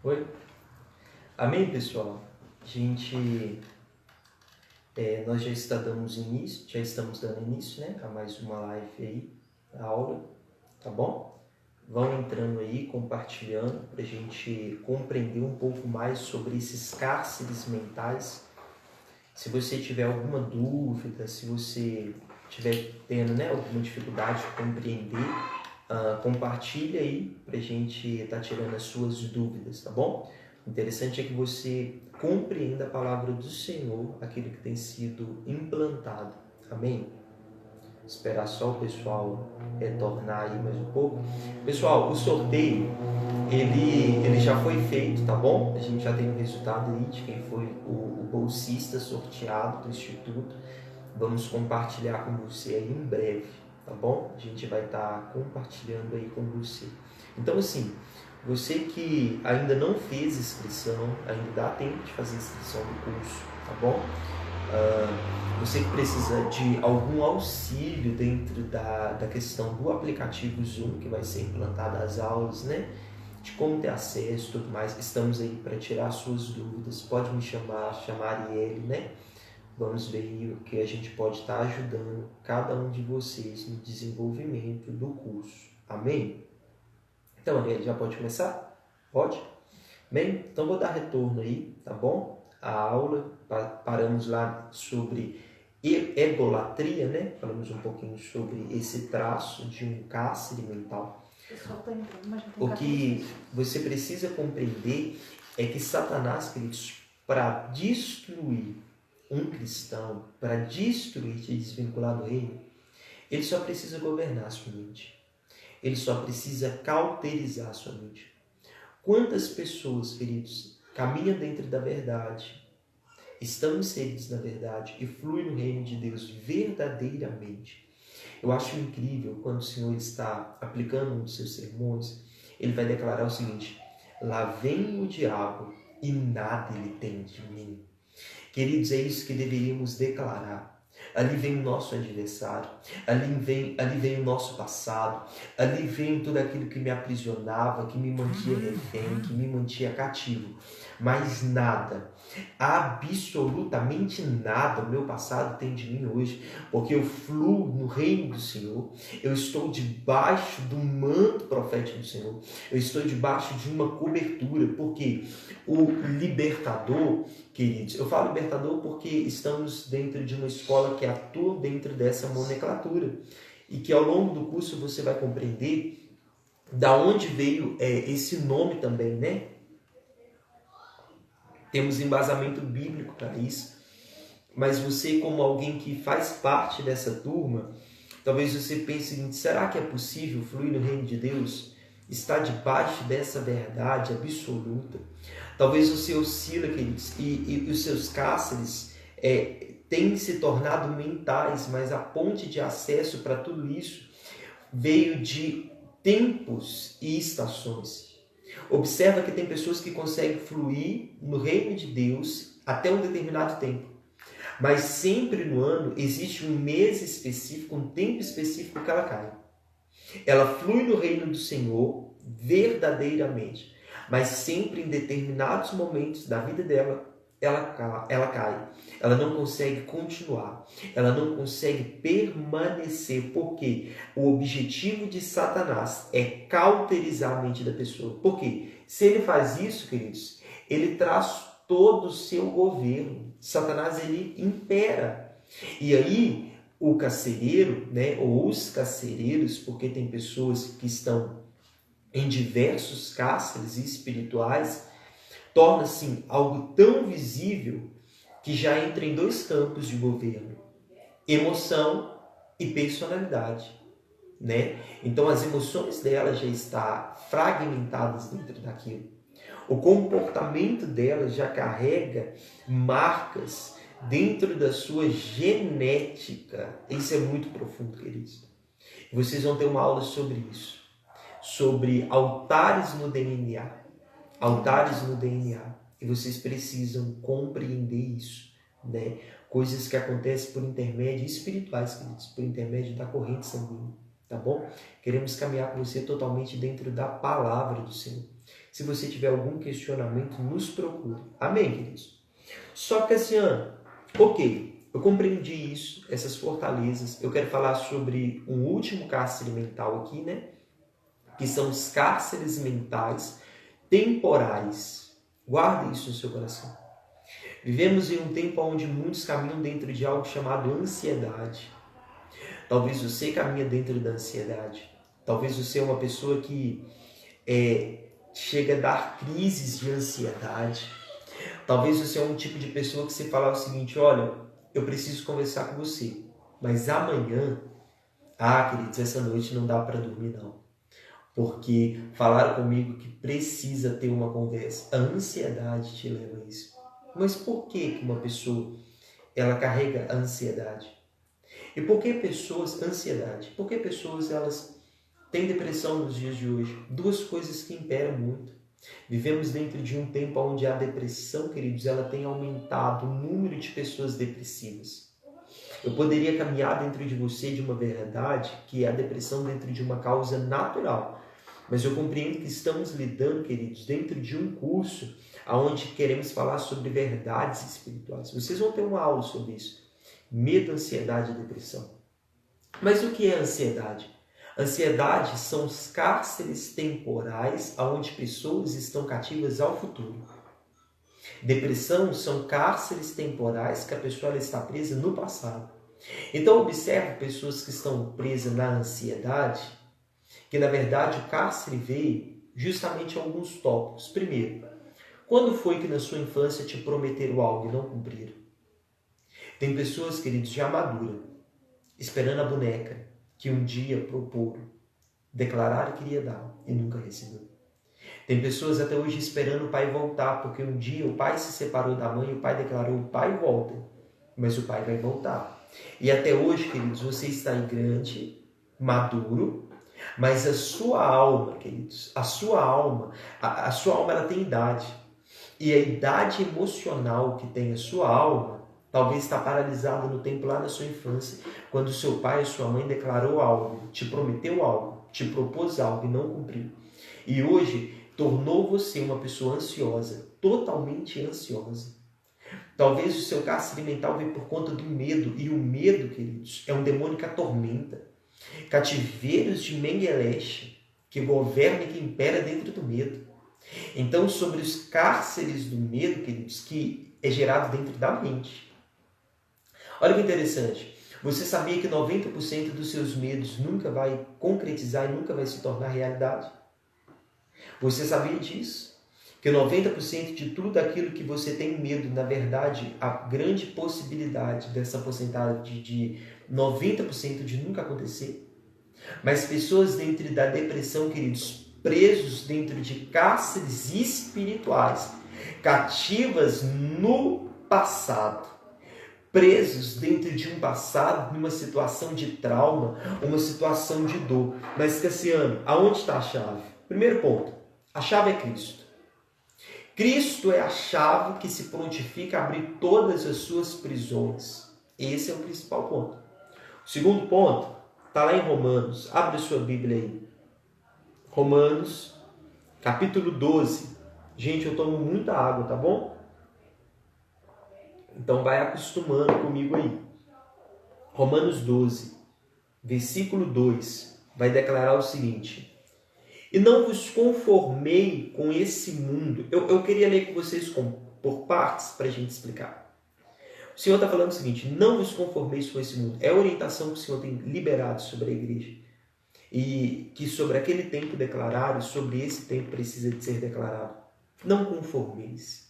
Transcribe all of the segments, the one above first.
Oi? Amém, pessoal? Nós já estamos dando início, né, a mais uma live aí, a aula, tá bom? Vão entrando aí, compartilhando, para a gente compreender um pouco mais sobre esses cárceres mentais. Se você tiver alguma dúvida, se você estiver tendo, né, alguma dificuldade de compreender, compartilha aí para a gente estar tirando as suas dúvidas, tá bom? O interessante é que você compreenda a palavra do Senhor, aquilo que tem sido implantado. Amém? Esperar só o pessoal retornar aí mais um pouco. Pessoal, o sorteio, ele já foi feito, tá bom? A gente já tem o resultado aí de quem foi o bolsista sorteado do Instituto. Vamos compartilhar com você aí em breve, tá bom? A gente vai estar compartilhando aí com você. Então, assim, você que ainda não fez inscrição, ainda dá tempo de fazer inscrição no curso, tá bom? Você que precisa de algum auxílio dentro da questão do aplicativo Zoom, que vai ser implantado as aulas, né? De como ter acesso e tudo mais, estamos aí para tirar suas dúvidas. Pode me chamar Arielle, né? Vamos ver o que a gente pode estar ajudando cada um de vocês no desenvolvimento do curso. Amém? Então, Arielle, já pode começar? Pode? Bem, então vou dar retorno aí, tá bom? A aula, paramos lá sobre egolatria, né? Falamos um pouquinho sobre esse traço de um cárcere mental. O que você precisa compreender é que Satanás, queridos, para destruir um cristão, para destruir, te desvincular do reino, ele só precisa governar a sua mente. Ele só precisa cauterizar a sua mente. Quantas pessoas, queridos, caminham dentro da verdade, estão inseridos na verdade e fluem no reino de Deus verdadeiramente? Eu acho incrível quando o Senhor está aplicando um dos seus sermões, ele vai declarar o seguinte: lá vem o diabo e nada ele tem de mim. Queridos, é isso que deveríamos declarar. Ali vem o nosso adversário, ali vem o nosso passado, ali vem tudo aquilo que me aprisionava, que me mantinha refém, que me mantinha cativo. Mas nada, absolutamente nada o meu passado tem de mim hoje, porque eu fluo no reino do Senhor, eu estou debaixo do manto profético do Senhor, eu estou debaixo de uma cobertura, porque o libertador, queridos, eu falo libertador porque estamos dentro de uma escola que atua dentro dessa nomenclatura e que ao longo do curso você vai compreender da onde veio esse nome também, né? Temos embasamento bíblico para isso, mas você, como alguém que faz parte dessa turma, talvez você pense o seguinte: será que é possível fluir no reino de Deus? Estar debaixo dessa verdade absoluta? Talvez você oscila, queridos, e os seus cárceres têm se tornado mentais, mas a ponte de acesso para tudo isso veio de tempos e estações. Observa que tem pessoas que conseguem fluir no reino de Deus até um determinado tempo. Mas sempre no ano existe um mês específico, um tempo específico que ela cai. Ela flui no reino do Senhor verdadeiramente, mas sempre em determinados momentos da vida dela, ela cai. Ela não consegue continuar. Ela não consegue permanecer, porque o objetivo de Satanás é cauterizar a mente da pessoa. Por quê? Se ele faz isso, queridos, ele traz todo o seu governo. Satanás, ele impera. E aí, o carcereiro, né, ou os carcereiros, porque tem pessoas que estão em diversos cárceres espirituais, torna-se algo tão visível que já entra em dois campos de governo: emoção e personalidade, né? Então as emoções dela já estão fragmentadas dentro daquilo. O comportamento dela já carrega marcas dentro da sua genética. Isso é muito profundo, queridos. Vocês vão ter uma aula sobre isso, sobre altares no DNA. Altares no DNA. E vocês precisam compreender isso, né? Coisas que acontecem por intermédio espirituais, queridos, por intermédio da corrente sanguínea, tá bom? Queremos caminhar com você totalmente dentro da palavra do Senhor. Se você tiver algum questionamento, nos procure. Amém, queridos? Só que, Cassiano, ok, eu compreendi isso, essas fortalezas. Eu quero falar sobre um último cárcere mental aqui, né? Que são os cárceres mentais temporais. Guarde isso no seu coração. Vivemos em um tempo onde muitos caminham dentro de algo chamado ansiedade. Talvez você caminhe dentro da ansiedade. Talvez você é uma pessoa que chega a dar crises de ansiedade. Talvez você é um tipo de pessoa que você fala o seguinte: olha, eu preciso conversar com você, mas amanhã, queridos, essa noite não dá para dormir não. Porque falaram comigo que precisa ter uma conversa. A ansiedade te leva a isso. Mas por que uma pessoa ela carrega a ansiedade? E por que pessoas, ansiedade? Por que pessoas elas têm depressão nos dias de hoje? Duas coisas que imperam muito. Vivemos dentro de um tempo onde a depressão, queridos, ela tem aumentado o número de pessoas depressivas. Eu poderia caminhar dentro de você de uma verdade que é a depressão dentro de uma causa natural. Mas eu compreendo que estamos lidando, queridos, dentro de um curso onde queremos falar sobre verdades espirituais. Vocês vão ter uma aula sobre isso. Medo, ansiedade e depressão. Mas o que é ansiedade? Ansiedade são os cárceres temporais onde pessoas estão cativas ao futuro. Depressão são cárceres temporais que a pessoa está presa no passado. Então observe pessoas que estão presas na ansiedade, que na verdade o cárcere veio justamente a alguns tópicos. Primeiro, quando foi que na sua infância te prometeram algo e não cumpriram? Tem pessoas, queridos, já maduras, esperando a boneca que um dia proporam, declararam que queria dar e nunca recebeu. Tem pessoas até hoje esperando o pai voltar, porque um dia o pai se separou da mãe, o pai declarou: o pai volta, mas o pai vai voltar. E até hoje, queridos, você está aí grande, maduro, mas a sua alma, queridos, a sua alma ela tem idade. E a idade emocional que tem a sua alma, talvez está paralisada no tempo lá na sua infância, quando seu pai ou sua mãe declarou algo, te prometeu algo, te propôs algo e não cumpriu. E hoje tornou você uma pessoa ansiosa, totalmente ansiosa. Talvez o seu cárcere mental veio por conta do medo. E o medo, queridos, é um demônio que atormenta. Cativeiros de Mengeleche, que governa e que impera dentro do medo. Então, sobre os cárceres do medo, queridos, que é gerado dentro da mente. Olha que interessante. Você sabia que 90% dos seus medos nunca vai concretizar e nunca vai se tornar realidade? Você sabia disso? Que 90% de tudo aquilo que você tem medo, na verdade, a grande possibilidade dessa porcentagem de 90% de nunca acontecer. Mas pessoas dentro da depressão, queridos, presos dentro de cárceres espirituais, cativas no passado, presos dentro de um passado, numa situação de trauma, uma situação de dor. Mas, Cassiano, aonde está a chave? Primeiro ponto, a chave é Cristo. Cristo é a chave que se prontifica a abrir todas as suas prisões. Esse é o principal ponto. O segundo ponto está lá em Romanos. Abre sua Bíblia aí. Romanos, capítulo 12. Gente, eu tomo muita água, tá bom? Então vai acostumando comigo aí. Romanos 12, versículo 2, vai declarar o seguinte: e não vos conformei com esse mundo. Eu queria ler com vocês por partes para a gente explicar. O Senhor está falando o seguinte: não vos conformeis com esse mundo. É a orientação que o Senhor tem liberado sobre a igreja. E que sobre aquele tempo declarado, sobre esse tempo precisa de ser declarado. Não conformeis.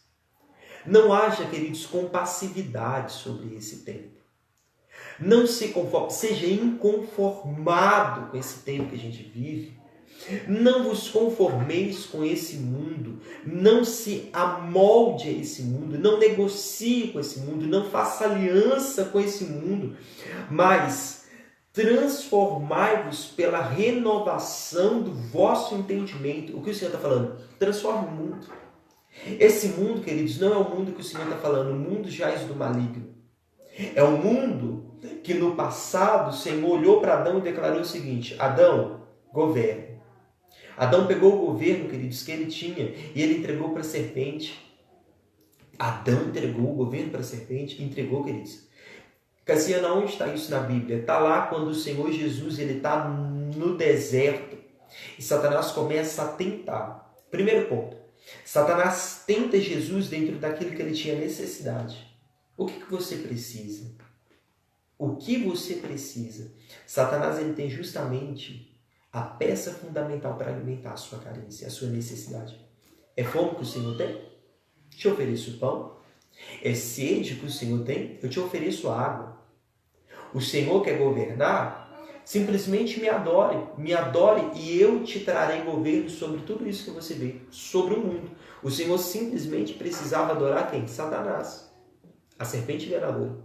Não haja, queridos, compassividade sobre esse tempo. Não se conforme, seja inconformado com esse tempo que a gente vive. Não vos conformeis com esse mundo, não se amolde a esse mundo, não negocie com esse mundo, não faça aliança com esse mundo, mas transformai-vos pela renovação do vosso entendimento. O que o Senhor está falando? Transforme o mundo. Esse mundo, queridos, não é o mundo que o Senhor está falando, o mundo jaz do maligno. É um mundo que no passado o Senhor olhou para Adão e declarou o seguinte: Adão, governe. Adão pegou o governo, queridos, que ele tinha e ele entregou para a serpente. Adão entregou o governo para a serpente, entregou, queridos. Cassiano, onde está isso na Bíblia? Está lá quando o Senhor Jesus está no deserto e Satanás começa a tentar. Primeiro ponto, Satanás tenta Jesus dentro daquilo que ele tinha necessidade. O que você precisa? O que você precisa? Satanás ele tem justamente a peça fundamental para alimentar a sua carência, a sua necessidade. É fome que o Senhor tem? Te ofereço pão. É sede que o Senhor tem? Eu te ofereço água. O Senhor quer governar? Simplesmente me adore e eu te trarei governo sobre tudo isso que você vê, sobre o mundo. O Senhor simplesmente precisava adorar quem? Satanás, a serpente enganadora.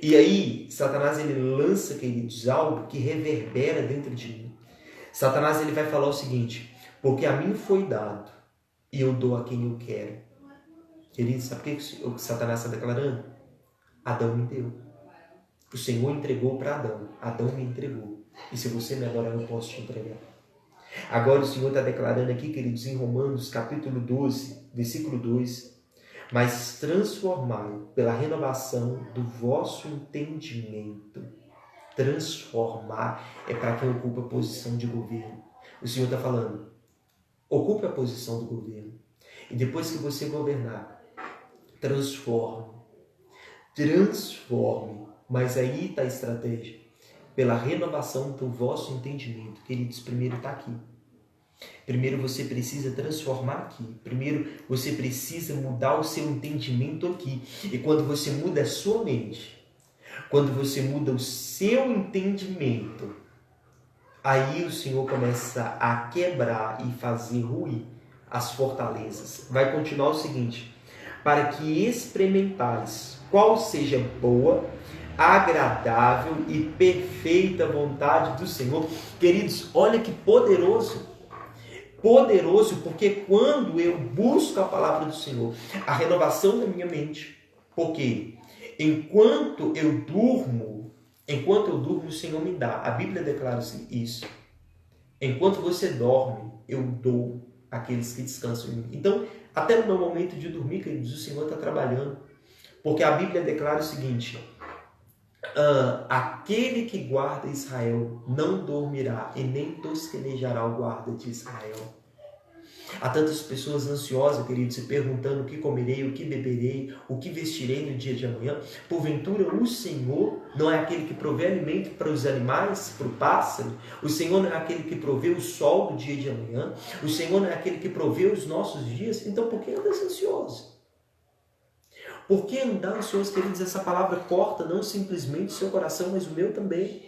E aí, Satanás ele lança, queridos, algo que reverbera dentro de mim. Satanás ele vai falar o seguinte: porque a mim foi dado e eu dou a quem eu quero. Queridos, sabe o que Satanás está declarando? Adão me deu. O Senhor entregou para Adão. Adão me entregou. E se você me adorar, eu posso te entregar. Agora o Senhor está declarando aqui, queridos, em Romanos capítulo 12, versículo 2. Mas transformai pela renovação do vosso entendimento. Transformar é para quem ocupa a posição de governo. O Senhor está falando, ocupe a posição do governo. E depois que você governar, transforme. Mas aí está a estratégia. Pela renovação do vosso entendimento. Queridos, primeiro está aqui. Primeiro você precisa transformar aqui. Primeiro você precisa mudar o seu entendimento aqui. E quando você muda a sua mente, quando você muda o seu entendimento, aí o Senhor começa a quebrar e fazer ruir as fortalezas. Vai continuar o seguinte: para que experimentais qual seja boa, agradável e perfeita vontade do Senhor. Queridos, olha que poderoso. Poderoso, porque quando eu busco a palavra do Senhor, a renovação da minha mente, porque enquanto eu durmo, o Senhor me dá. A Bíblia declara isso. Enquanto você dorme, eu dou àqueles que descansam em mim. Então, até no meu momento de dormir, queridos, o Senhor está trabalhando. Porque a Bíblia declara o seguinte: aquele que guarda Israel não dormirá e nem tosquenejará o guarda de Israel. Há tantas pessoas ansiosas, queridos, se perguntando o que comerei, o que beberei, o que vestirei no dia de amanhã. Porventura, o Senhor não é aquele que provê alimento para os animais, para o pássaro? O Senhor não é aquele que provê o sol do dia de amanhã? O Senhor não é aquele que provê os nossos dias? Então, por que andas ansioso? Por que andar ansioso, queridos? Essa palavra corta não simplesmente o seu coração, mas o meu também.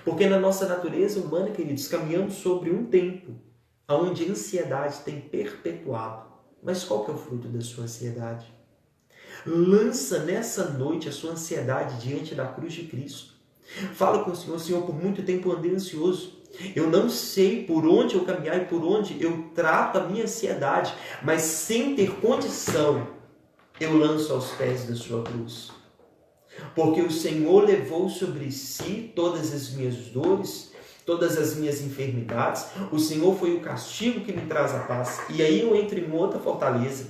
Porque na nossa natureza humana, queridos, caminhamos sobre um tempo onde a ansiedade tem perpetuado. Mas qual que é o fruto da sua ansiedade? Lança nessa noite a sua ansiedade diante da cruz de Cristo. Fala com o Senhor: Senhor, por muito tempo andei ansioso. Eu não sei por onde eu caminhar e por onde eu trato a minha ansiedade, mas sem ter condição, eu lanço aos pés da sua cruz. Porque o Senhor levou sobre si todas as minhas dores, todas as minhas enfermidades. O Senhor foi o castigo que me traz a paz. E aí eu entro em outra fortaleza.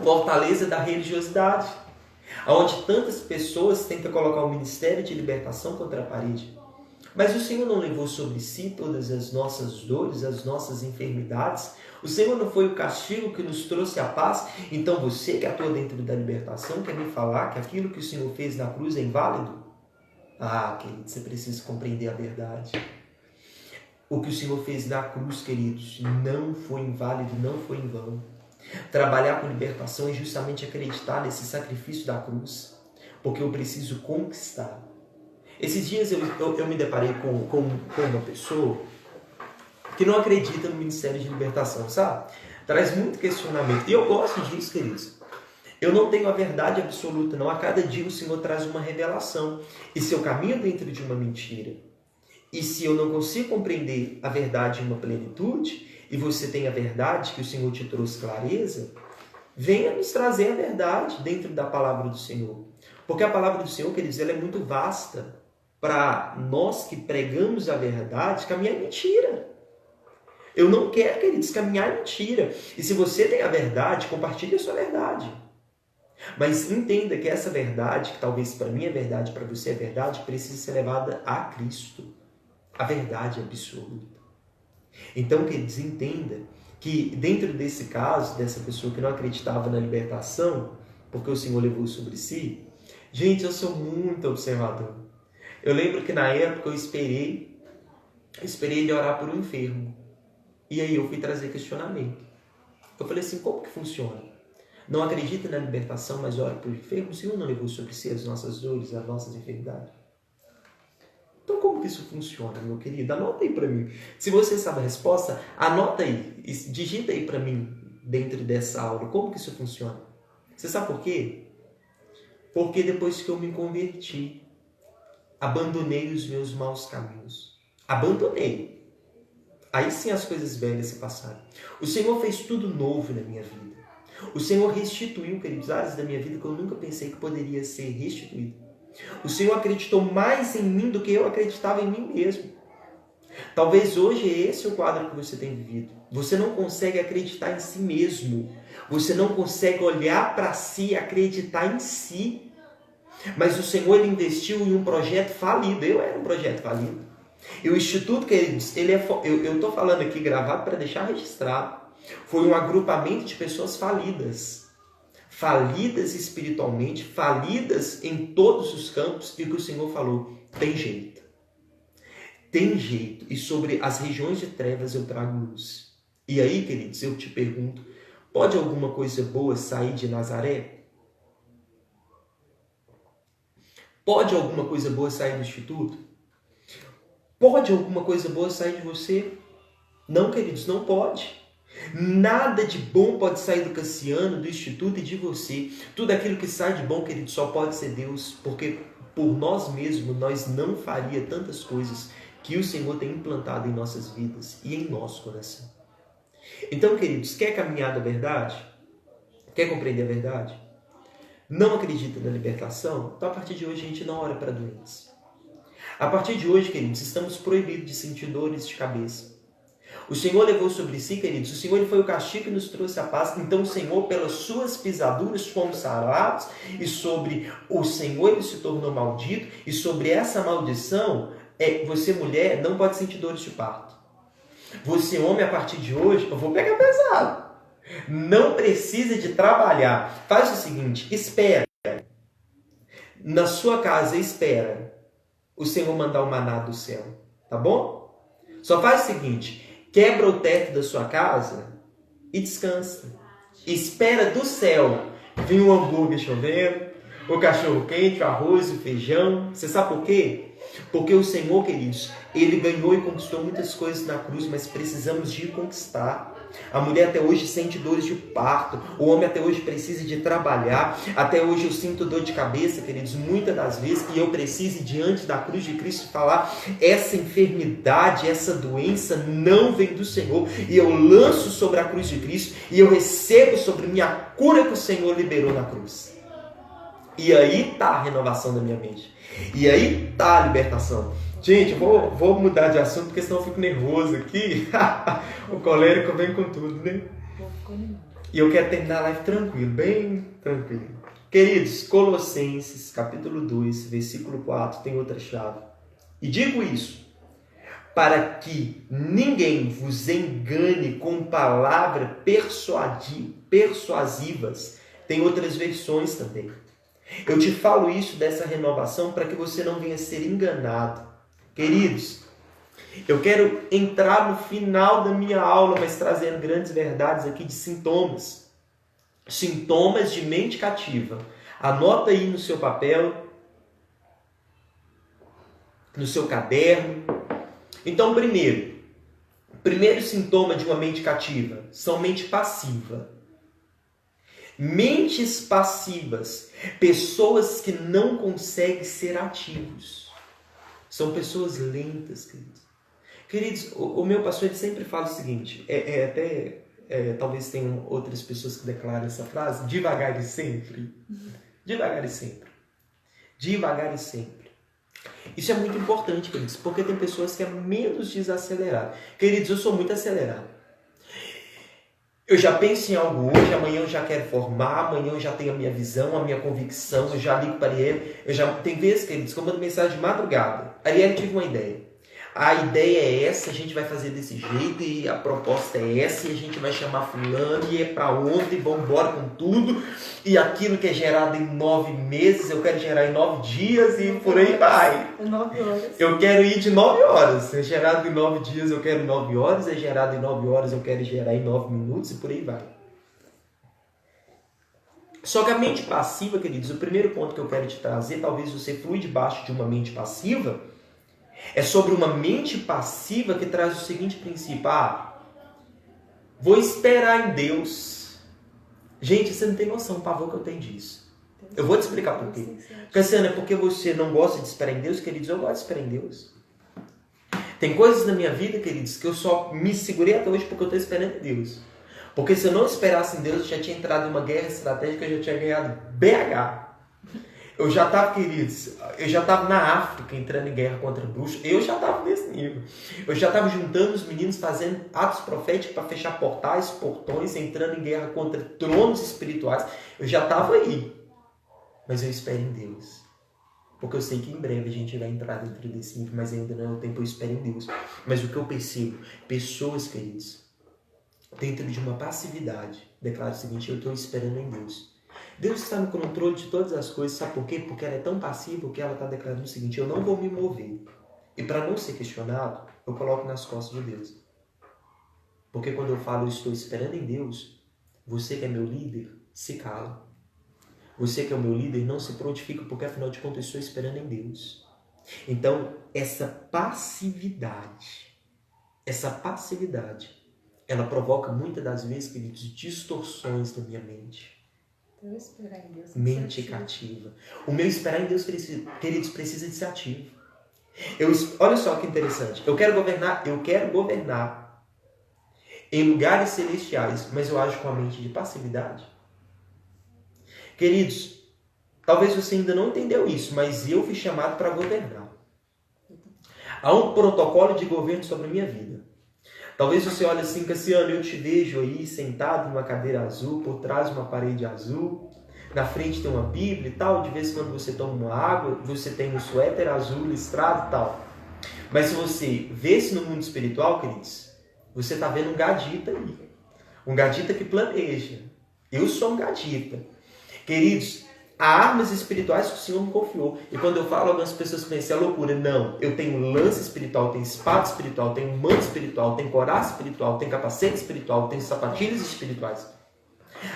Fortaleza da religiosidade. Onde tantas pessoas tentam colocar o ministério de libertação contra a parede. Mas o Senhor não levou sobre si todas as nossas dores, as nossas enfermidades. O Senhor não foi o castigo que nos trouxe a paz. Então você que atua dentro da libertação quer me falar que aquilo que o Senhor fez na cruz é inválido? Querido, você precisa compreender a verdade. O que o Senhor fez na cruz, queridos, não foi inválido, não foi em vão. Trabalhar com libertação é justamente acreditar nesse sacrifício da cruz, porque eu preciso conquistar. Esses dias eu me deparei com uma pessoa que não acredita no ministério de libertação, sabe? Traz muito questionamento. E eu gosto disso, queridos. Eu não tenho a verdade absoluta, não. A cada dia o Senhor traz uma revelação. E se eu caminho dentro de uma mentira, e se eu não consigo compreender a verdade em uma plenitude, e você tem a verdade que o Senhor te trouxe clareza, venha nos trazer a verdade dentro da palavra do Senhor. Porque a palavra do Senhor, queridos, ela é muito vasta. para nós que pregamos a verdade, caminhar em mentira. Eu não quero, queridos, caminhar em mentira. E se você tem a verdade, compartilhe a sua verdade. Mas entenda que essa verdade, que talvez para mim é verdade, para você é verdade, precisa ser levada a Cristo. A verdade absoluta. Então, queridos, entenda que dentro desse caso, dessa pessoa que não acreditava na libertação, porque o Senhor levou sobre si, gente, eu sou muito observador. Eu lembro que na época eu esperei ele orar por um enfermo. E aí eu fui trazer questionamento. Eu falei assim, como que funciona? Não acredita na libertação, mas ora por enfermo? O Senhor não levou sobre si as nossas dores, as nossas enfermidades? Então como que isso funciona, meu querido? Anota aí para mim. Se você sabe a resposta, anota aí. Digita aí para mim, dentro dessa aula, como que isso funciona. Você sabe por quê? Porque depois que eu me converti, abandonei os meus maus caminhos. Abandonei. Aí sim as coisas velhas se passaram. O Senhor fez tudo novo na minha vida. O Senhor restituiu, queridos, áreas da minha vida que eu nunca pensei que poderia ser restituído. O Senhor acreditou mais em mim do que eu acreditava em mim mesmo. Talvez hoje esse é o quadro que você tem vivido. Você não consegue acreditar em si mesmo. Você não consegue olhar para si e acreditar em si. Mas o Senhor ele investiu em um projeto falido. Eu era um projeto falido. E o Instituto, queridos, eu estou falando aqui gravado para deixar registrado. Foi um agrupamento de pessoas falidas. Falidas espiritualmente, falidas em todos os campos. E o que o Senhor falou, tem jeito. Tem jeito. E sobre as regiões de trevas eu trago luz. E aí, queridos, eu te pergunto, pode alguma coisa boa sair de Nazaré? Pode alguma coisa boa sair do Instituto? Pode alguma coisa boa sair de você? Não, queridos, não pode. Nada de bom pode sair do Cassiano, do Instituto e de você. Tudo aquilo que sai de bom, queridos, só pode ser Deus, porque por nós mesmos nós não faria tantas coisas que o Senhor tem implantado em nossas vidas e em nosso coração. Então, queridos, quer caminhar da verdade? Quer compreender a verdade? Não acredita na libertação? Então, a partir de hoje, a gente não ora para doentes. A partir de hoje, queridos, estamos proibidos de sentir dores de cabeça. O Senhor levou sobre si, queridos, o Senhor ele foi o castigo que nos trouxe a paz. Então o Senhor, pelas suas pisaduras, fomos sarados. E sobre o Senhor ele se tornou maldito. E sobre essa maldição, você mulher não pode sentir dores de parto. Você homem, a partir de hoje, eu vou pegar pesado. Não precisa de trabalhar. Faz o seguinte, espera. Na sua casa, espera o Senhor mandar o maná do céu, tá bom? Só faz o seguinte, quebra o teto da sua casa e descansa. Espera do céu vir o hambúrguer chovendo, o cachorro quente, o arroz, o feijão. Você sabe por quê? Porque o Senhor, queridos, ele ganhou e conquistou muitas coisas na cruz, mas precisamos de conquistar. A mulher até hoje sente dores de parto, o homem até hoje precisa de trabalhar, até hoje eu sinto dor de cabeça, queridos, muitas das vezes, e eu preciso ir diante da cruz de Cristo falar, essa enfermidade, essa doença não vem do Senhor, e eu lanço sobre a cruz de Cristo, e eu recebo sobre mim a cura que o Senhor liberou na cruz. E aí está a renovação da minha mente, e aí está a libertação. Gente, vou mudar de assunto, porque senão eu fico nervoso aqui. O colérico vem com tudo, né? E eu quero terminar a live tranquilo, bem tranquilo. Queridos, Colossenses, capítulo 2, versículo 4, tem outra chave. E digo isso, para que ninguém vos engane com palavras persuasivas. Tem outras versões também. Eu te falo isso dessa renovação para que você não venha ser enganado. Queridos, eu quero entrar no final da minha aula, mas trazendo grandes verdades aqui de sintomas. Sintomas de mente cativa. Anota aí no seu papel, no seu caderno. Então, primeiro sintoma de uma mente cativa são mente passiva. Mentes passivas, pessoas que não conseguem ser ativos. São pessoas lentas, queridos. Queridos, o meu pastor ele sempre fala o seguinte, talvez tenham outras pessoas que declaram essa frase, devagar e sempre. Devagar e sempre. Devagar e sempre. Isso é muito importante, queridos, porque tem pessoas que é menos desacelerado. Queridos, eu sou muito acelerado. Eu já penso em algo hoje, amanhã eu já quero formar, amanhã eu já tenho a minha visão, a minha convicção, eu já ligo para ele. Tem vezes, queridos, que eu mando mensagem de madrugada. Ariel, tive uma ideia. A ideia é essa, a gente vai fazer desse jeito e a proposta é essa e a gente vai chamar fulano e é para onde, e vamos embora com tudo. E aquilo que é gerado em 9 meses, eu quero gerar em 9 dias e por aí vai. 9 horas. Eu quero ir de 9 horas. É gerado em 9 dias, eu quero 9 horas. É gerado em 9 horas, eu quero gerar em 9 minutos e por aí vai. Só que a mente passiva, queridos, o primeiro ponto que eu quero te trazer, talvez você flui debaixo de uma mente passiva, é sobre uma mente passiva que traz o seguinte princípio. Vou esperar em Deus. Gente, você não tem noção do pavor que eu tenho disso. Eu vou te explicar por quê. Cassiano, é porque você não gosta de esperar em Deus? Queridos, eu gosto de esperar em Deus. Tem coisas na minha vida, queridos, que eu só me segurei até hoje porque eu estou esperando em Deus. Porque se eu não esperasse em Deus, eu já tinha entrado em uma guerra estratégica, eu já tinha ganhado BH. Eu já estava, queridos, na África entrando em guerra contra bruxos. Eu já estava nesse nível. Eu já estava juntando os meninos, fazendo atos proféticos para fechar portais, portões, entrando em guerra contra tronos espirituais. Eu já estava aí. Mas eu espero em Deus. Porque eu sei que em breve a gente vai entrar dentro desse nível, mas ainda não é o tempo, eu espero em Deus. Mas o que eu percebo? Pessoas, queridos, dentro de uma passividade, declaram o seguinte: eu estou esperando em Deus. Deus está no controle de todas as coisas, sabe por quê? Porque ela é tão passiva que ela está declarando o seguinte: eu não vou me mover. E para não ser questionado, eu coloco nas costas de Deus. Porque quando eu falo eu estou esperando em Deus, você que é meu líder, se cala. Você que é o meu líder, não se prontifica, porque afinal de contas eu estou esperando em Deus. Então, essa passividade, ela provoca muitas das vezes, queridos, distorções na minha mente. Eu esperar em Deus. Mente cativa. O meu esperar em Deus, queridos, precisa de ser ativo. Olha só que interessante. Eu quero governar em lugares celestiais, mas eu ajo com a mente de passividade. Queridos, talvez você ainda não entendeu isso, mas eu fui chamado para governar. Há um protocolo de governo sobre a minha vida. Talvez você olhe assim: Cassiano, eu te vejo aí sentado numa cadeira azul, por trás de uma parede azul, na frente tem uma Bíblia e tal, de vez em quando você toma uma água, você tem um suéter azul listrado e tal. Mas se você vê-se no mundo espiritual, queridos, você está vendo um gadita aí. Um gadita que planeja. Eu sou um gadita. Queridos, há armas espirituais que o Senhor me confiou. E quando eu falo, algumas pessoas pensam: é loucura. Não, eu tenho lança espiritual, tenho espada espiritual, tenho manto espiritual, tenho coraça espiritual, tenho capacete espiritual, tenho sapatilhas espirituais.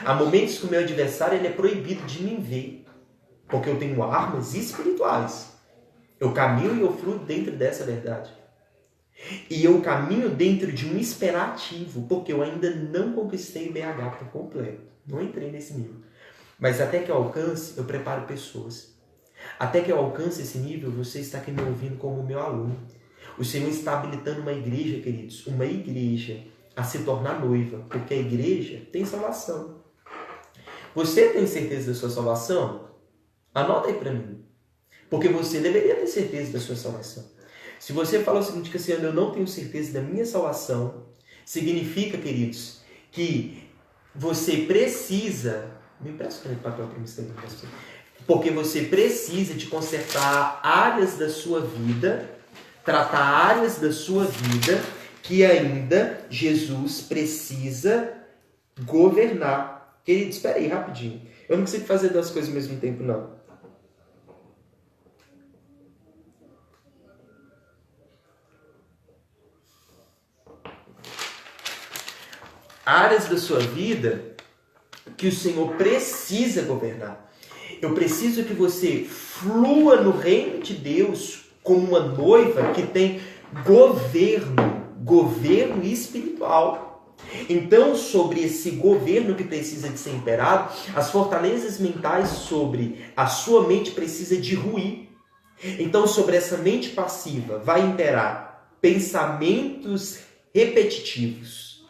Há momentos que o meu adversário ele é proibido de me ver, porque eu tenho armas espirituais. Eu caminho e eu fluo dentro dessa verdade. E eu caminho dentro de um esperativo, porque eu ainda não conquistei o BH por completo. Não entrei nesse nível. Mas até que eu alcance, eu preparo pessoas. Até que eu alcance esse nível, você está aqui me ouvindo como meu aluno. O Senhor está habilitando uma igreja, queridos, uma igreja a se tornar noiva, porque a igreja tem salvação. Você tem certeza da sua salvação? Anota aí para mim. Porque você deveria ter certeza da sua salvação. Se você fala o seguinte: Cassiano, eu não tenho certeza da minha salvação, significa, queridos, que você precisa... Me empresta um papel para me escrever. Porque você precisa de consertar áreas da sua vida, tratar áreas da sua vida que ainda Jesus precisa governar. Queridos, espera aí, rapidinho. Eu não consigo fazer duas coisas ao mesmo tempo, não. Áreas da sua vida que o Senhor precisa governar. Eu preciso que você flua no reino de Deus como uma noiva que tem governo espiritual. Então, sobre esse governo que precisa de ser imperado, as fortalezas mentais sobre a sua mente precisa de ruir. Então, sobre essa mente passiva vai imperar pensamentos repetitivos.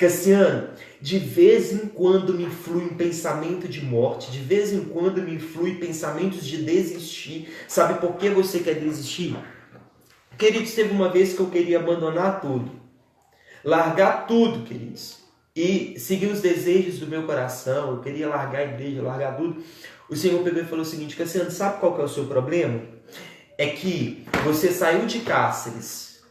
Cassiano, de vez em quando me flui um pensamento de morte, de vez em quando me flui pensamentos de desistir. Sabe por que você quer desistir? Queridos, teve uma vez que eu queria abandonar tudo, largar tudo, queridos, e seguir os desejos do meu coração. Eu queria largar a igreja, largar tudo. O Senhor pegou e falou o seguinte: Cassiano, sabe qual que é o seu problema? É que você saiu de cárceres,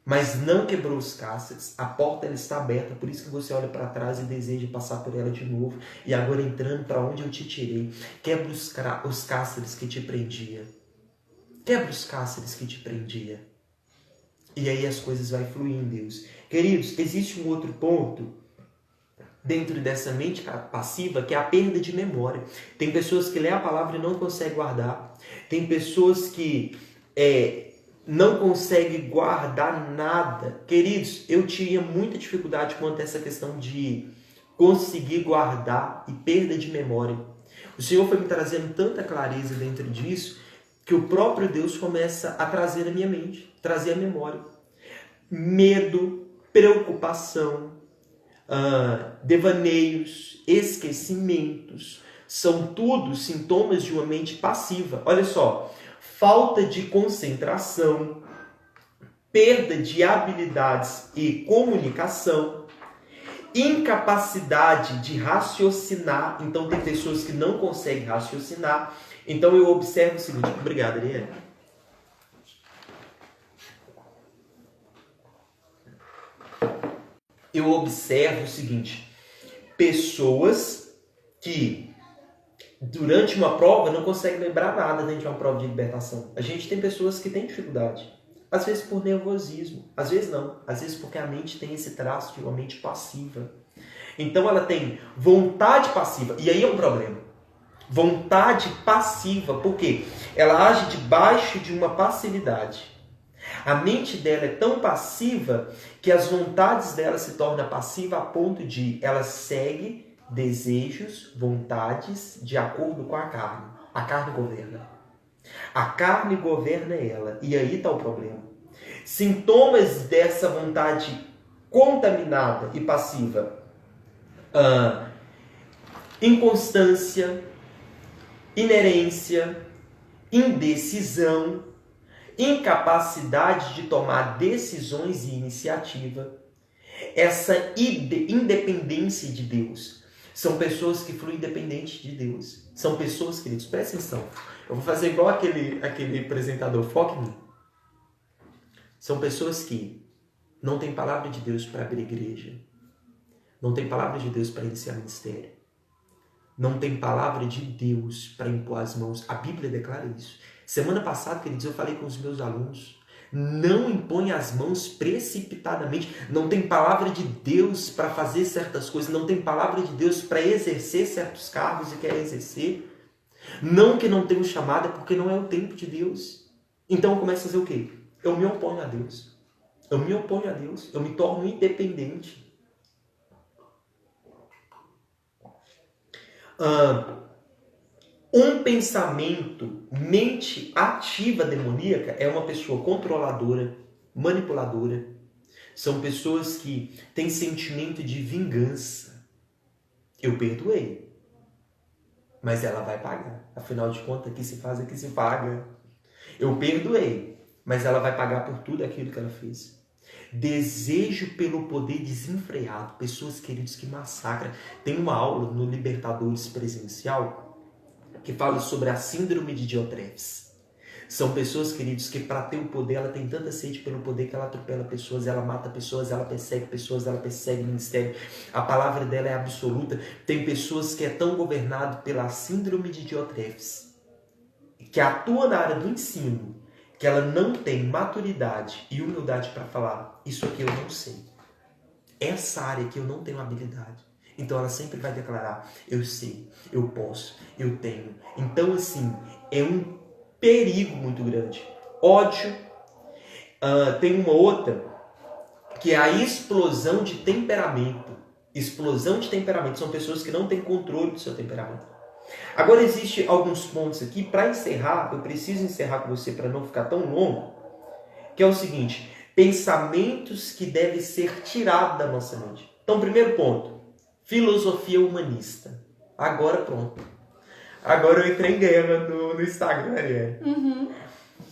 mas não quebrou os cárceres. A porta ela está aberta, por isso que você olha para trás e deseja passar por ela de novo. E agora entrando para onde eu te tirei, quebra os cárceres que te prendia. Quebra os cárceres que te prendia. E aí as coisas vão fluir em Deus. Queridos, existe um outro ponto dentro dessa mente passiva, que é a perda de memória. Tem pessoas que lêem a palavra e não conseguem guardar. Tem pessoas que não conseguem guardar nada. Queridos, eu tinha muita dificuldade quanto a essa questão de conseguir guardar e perda de memória. O Senhor foi me trazendo tanta clareza dentro disso, que o próprio Deus começa a trazer a minha mente, trazer a memória. Medo, preocupação, devaneios, esquecimentos, são tudo sintomas de uma mente passiva. Olha só, falta de concentração, perda de habilidades e comunicação, incapacidade de raciocinar. Então tem pessoas que não conseguem raciocinar. Então eu observo o seguinte. Obrigado, Ariel. Eu observo o seguinte: pessoas que durante uma prova não conseguem lembrar nada dentro de uma prova de libertação. A gente tem pessoas que têm dificuldade. Às vezes por nervosismo, às vezes não. Às vezes porque a mente tem esse traço de uma mente passiva. Então ela tem vontade passiva. E aí é um problema. Vontade passiva, porque ela age debaixo de uma passividade. A mente dela é tão passiva que as vontades dela se tornam passivas a ponto de ela segue desejos, vontades de acordo com a carne. A carne governa. A carne governa ela. E aí está o problema. Sintomas dessa vontade contaminada e passiva: inconstância, inerência, indecisão, incapacidade de tomar decisões e iniciativa, essa independência de Deus. São pessoas que fluem independente de Deus. São pessoas, queridos, prestem atenção. Eu vou fazer igual aquele apresentador, foca em mim. São pessoas que não têm palavra de Deus para abrir igreja. Não tem palavra de Deus para iniciar ministério. Não tem palavra de Deus para impor as mãos. A Bíblia declara isso. Semana passada, queridos, eu falei com os meus alunos: não impõe as mãos precipitadamente. Não tem palavra de Deus para fazer certas coisas. Não tem palavra de Deus para exercer certos cargos e quer exercer. Não que não tenha chamada, porque não é o tempo de Deus. Então eu começo a fazer o quê? Eu me oponho a Deus. Eu me oponho a Deus. Eu me torno independente. Um pensamento, mente ativa demoníaca é uma pessoa controladora, manipuladora. São pessoas que têm sentimento de vingança. Eu perdoei, mas ela vai pagar. Afinal de contas, o que se faz é que se paga. Eu perdoei, mas ela vai pagar por tudo aquilo que ela fez. Desejo pelo poder desenfreado. Pessoas, queridos, que massacram. Tem uma aula no Libertadores presencial que fala sobre a síndrome de Diotrefes. São pessoas, queridos, que para ter o poder, ela tem tanta sede pelo poder que ela atropela pessoas, ela mata pessoas, ela persegue ministério. A palavra dela é absoluta. Tem pessoas que é tão governado pela síndrome de Diotrefes, que atua na área do ensino, que ela não tem maturidade e humildade para falar: isso aqui eu não sei. Essa área aqui eu não tenho habilidade. Então ela sempre vai declarar: eu sei, eu posso, eu tenho. Então assim, é um perigo muito grande. Ódio. Tem uma outra, que é a explosão de temperamento. Explosão de temperamento. São pessoas que não têm controle do seu temperamento. Agora existem alguns pontos aqui. Para encerrar, eu preciso encerrar com você para não ficar tão longo, que é o seguinte: pensamentos que devem ser tirados da nossa mente. Então, primeiro ponto, filosofia humanista. Agora pronto. Agora eu entrei em guerra no Instagram, Ariane.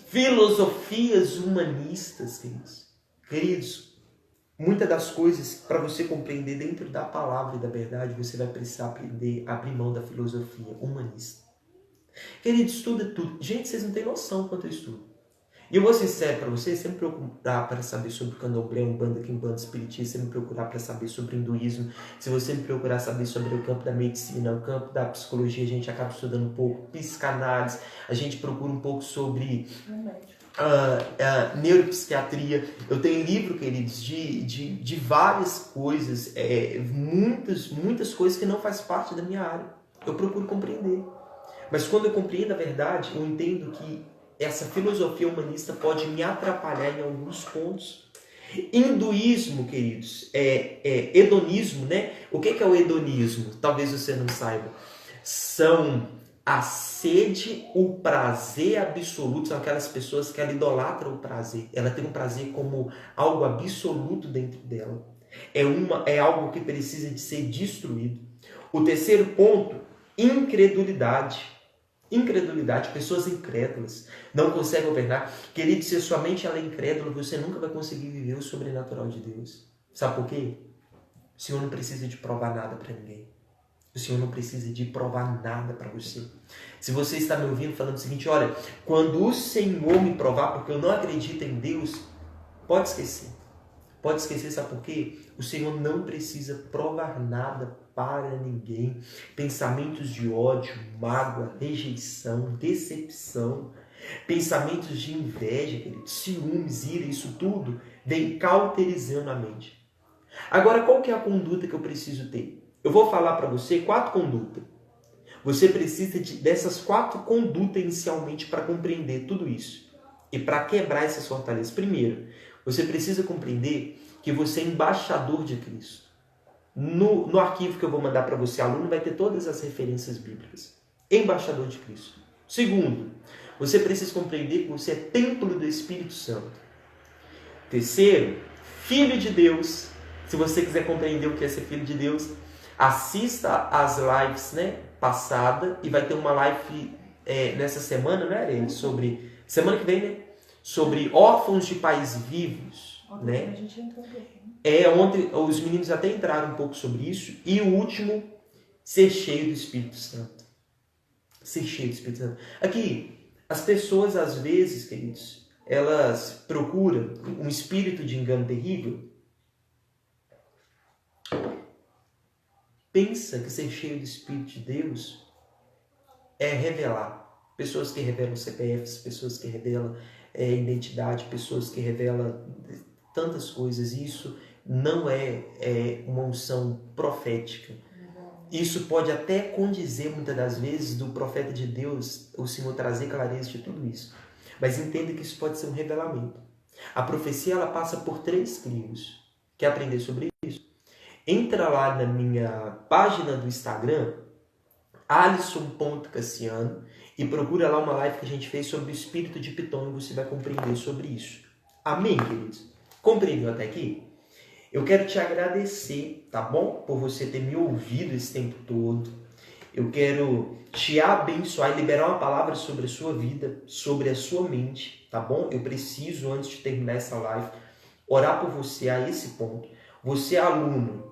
Filosofias humanistas, queridos. Queridos, muitas das coisas, para você compreender dentro da palavra e da verdade, você vai precisar aprender a abrir mão da filosofia humanista. Querido, estuda tudo. Gente, vocês não têm noção quanto eu estudo. E eu vou ser sincero para vocês, sempre procurar para saber sobre o candomblé, umbanda, quimbanda, espiritismo, sempre procurar para saber sobre o hinduísmo. Se você me procurar saber sobre o campo da medicina, o campo da psicologia, a gente acaba estudando um pouco, psicanálise, a gente procura um pouco sobre neuropsiquiatria. Eu tenho livro, queridos, de várias coisas, muitas coisas que não faz parte da minha área. Eu procuro compreender. Mas quando eu compreendo a verdade, eu entendo que essa filosofia humanista pode me atrapalhar em alguns pontos. Hinduísmo, queridos, hedonismo, né? O que é o hedonismo? Talvez você não saiba. São a sede, o prazer absoluto. São aquelas pessoas que ela idolatram o prazer. Ela tem um prazer como algo absoluto dentro dela. É algo que precisa de ser destruído. O terceiro ponto, incredulidade. Incredulidade, pessoas incrédulas, não conseguem governar. Querido, se a sua mente ela é incrédula, você nunca vai conseguir viver o sobrenatural de Deus. Sabe por quê? O Senhor não precisa de provar nada para ninguém. O Senhor não precisa de provar nada para você. Se você está me ouvindo falando o seguinte, olha, quando o Senhor me provar, porque eu não acredito em Deus, pode esquecer. Pode esquecer, sabe por quê? O Senhor não precisa provar nada para ninguém. Pensamentos de ódio, mágoa, rejeição, decepção, pensamentos de inveja, querido, ciúmes, ira, isso tudo vem cauterizando a mente. Agora, qual que é a conduta que eu preciso ter? Eu vou falar para você 4 condutas. Você precisa dessas 4 condutas inicialmente para compreender tudo isso e para quebrar essas fortalezas. Primeiro, você precisa compreender que você é embaixador de Cristo. No arquivo que eu vou mandar para você, aluno, vai ter todas as referências bíblicas. Embaixador de Cristo. Segundo, você precisa compreender que você é templo do Espírito Santo. Terceiro, filho de Deus. Se você quiser compreender o que é ser filho de Deus, assista às lives, né, passada, e vai ter uma live nessa semana, né, Ariane? Semana que vem, né? Sobre órfãos de pais vivos. Ontem, né? A gente entrou um pouco. Ontem os meninos até entraram um pouco sobre isso. E o último, ser cheio do Espírito Santo. Ser cheio do Espírito Santo. Aqui, as pessoas às vezes, queridos, elas procuram um espírito de engano terrível. Pensa que ser cheio do Espírito de Deus é revelar. Pessoas que revelam CPFs, pessoas que revelam identidade, pessoas que revelam tantas coisas. Isso não é uma unção profética. Isso pode até condizer muitas das vezes do profeta de Deus, o Senhor trazer clareza de tudo isso. Mas entenda que isso pode ser um revelamento. A profecia ela passa por 3 crios. Quer aprender sobre isso? Entra lá na minha página do Instagram, Alisson.Cassiano, e procura lá uma live que a gente fez sobre o espírito de Piton e você vai compreender sobre isso. Amém, queridos? Compreendeu até aqui? Eu quero te agradecer, tá bom? Por você ter me ouvido esse tempo todo. Eu quero te abençoar e liberar uma palavra sobre a sua vida, sobre a sua mente, tá bom? Eu preciso, antes de terminar essa live, orar por você a esse ponto. Você, aluno,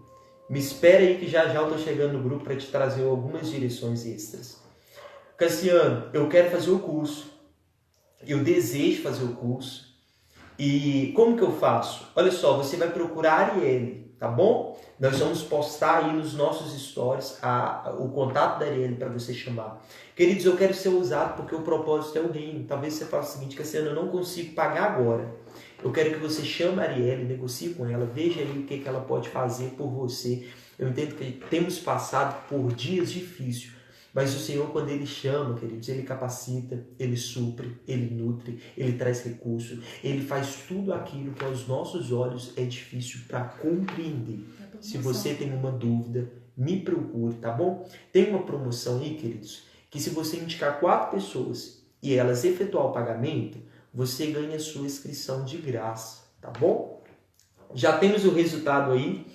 me espera aí que já eu estou chegando no grupo para te trazer algumas direções extras. Cassiano, eu quero fazer o curso. Eu desejo fazer o curso. E como que eu faço? Olha só, você vai procurar a Arielle, tá bom? Nós vamos postar aí nos nossos stories o contato da Arielle para você chamar. Queridos, eu quero ser usado porque o propósito é o reino. Talvez você faça o seguinte, Cassiano, eu não consigo pagar agora. Eu quero que você chame a Arielle, negocie com ela, veja aí o que ela pode fazer por você. Eu entendo que temos passado por dias difíceis, mas o Senhor, quando Ele chama, queridos, Ele capacita, Ele supre, Ele nutre, Ele traz recursos, Ele faz tudo aquilo que aos nossos olhos é difícil para compreender. Se você tem uma dúvida, me procure, tá bom? Tem uma promoção aí, queridos, que se você indicar 4 pessoas e elas efetuar o pagamento, você ganha a sua inscrição de graça, tá bom? Já temos o resultado aí.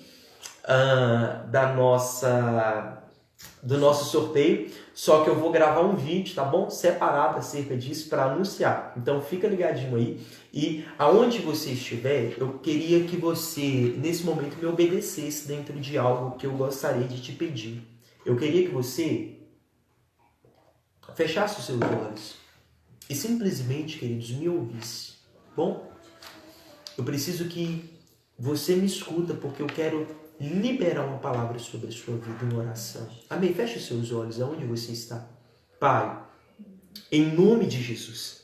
do nosso sorteio, só que eu vou gravar um vídeo, tá bom? Separado acerca disso para anunciar. Então fica ligadinho aí e aonde você estiver, eu queria que você, nesse momento, me obedecesse dentro de algo que eu gostaria de te pedir. Eu queria que você fechasse os seus olhos e simplesmente, queridos, me ouvisse. Bom, eu preciso que você me escuta porque eu quero liberar uma palavra sobre a sua vida em oração. Amém? Feche os seus olhos aonde você está. Pai, em nome de Jesus,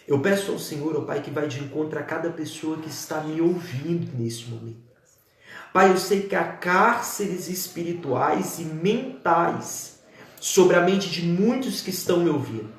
eu peço ao Senhor, ó Pai, que vai de encontro a cada pessoa que está me ouvindo nesse momento. Pai, eu sei que há cárceres espirituais e mentais sobre a mente de muitos que estão me ouvindo.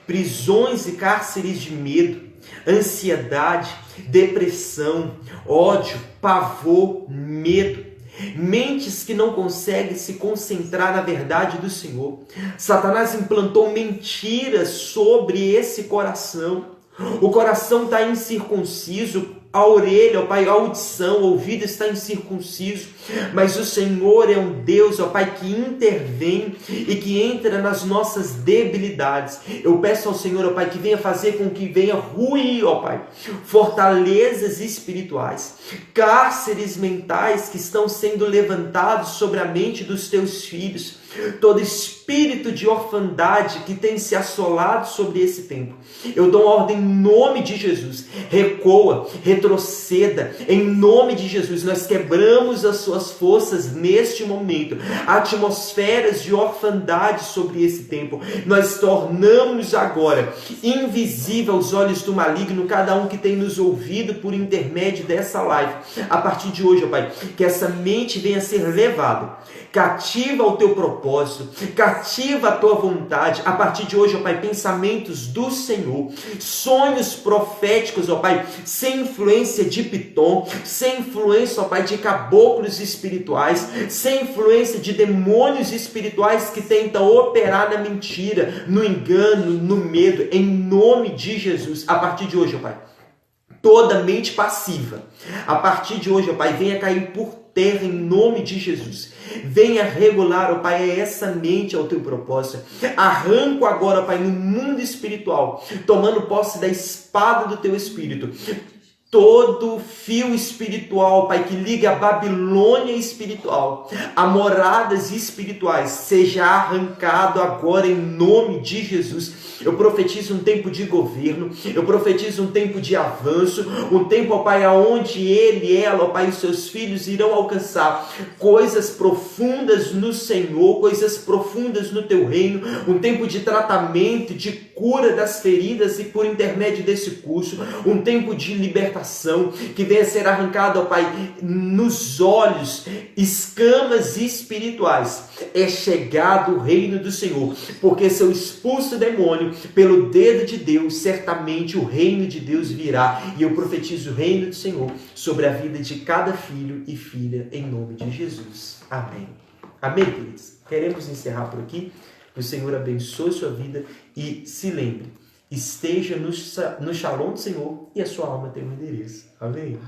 Prisões e cárceres de medo, ansiedade, depressão, ódio, pavor, medo. Mentes que não conseguem se concentrar na verdade do Senhor. Satanás implantou mentiras sobre esse coração. O coração está incircunciso, a orelha, ó Pai, a audição, o ouvido está incircunciso, mas o Senhor é um Deus, ó Pai, que intervém e que entra nas nossas debilidades. Eu peço ao Senhor, ó Pai, que venha fazer com que venha ruir, ó Pai, fortalezas espirituais, cárceres mentais que estão sendo levantados sobre a mente dos teus filhos, todo espírito de orfandade que tem se assolado sobre esse tempo. Eu dou ordem em nome de Jesus. Recoa, retroceda, em nome de Jesus. Nós quebramos as suas forças neste momento. Atmosferas de orfandade sobre esse tempo. Nós tornamos agora invisível aos olhos do maligno cada um que tem nos ouvido por intermédio dessa live. A partir de hoje, ó Pai, que essa mente venha a ser levada cativa ao teu propósito, cativa a tua vontade. A partir de hoje, ó Pai, pensamentos do Senhor, sonhos proféticos, ó Pai, sem influência de Pitom, sem influência, ó Pai, de caboclos espirituais, sem influência de demônios espirituais que tentam operar na mentira, no engano, no medo, em nome de Jesus. A partir de hoje, ó Pai, toda mente passiva, a partir de hoje, ó Pai, venha cair por terra em nome de Jesus. Venha regular, ó Pai, essa mente ao teu propósito. Arranco agora, ó Pai, no mundo espiritual, tomando posse da espada do teu Espírito, todo fio espiritual, Pai, que liga a Babilônia espiritual, a moradas espirituais, seja arrancado agora em nome de Jesus. Eu profetizo um tempo de governo, eu profetizo um tempo de avanço, um tempo, ó Pai, aonde ele, ela, ó Pai, os seus filhos irão alcançar coisas profundas no Senhor, coisas profundas no teu reino, um tempo de tratamento, de cura das feridas e por intermédio desse curso, um tempo de libertação, que venha a ser arrancado, ó Pai, nos olhos, escamas espirituais. É chegado o reino do Senhor, porque se eu expulso o demônio pelo dedo de Deus, certamente o reino de Deus virá, e eu profetizo o reino do Senhor sobre a vida de cada filho e filha, em nome de Jesus. Amém. Amém, queridos? Queremos encerrar por aqui. Que o Senhor abençoe sua vida e se lembre, esteja no Shalom do Senhor e a sua alma tem um endereço. Amém?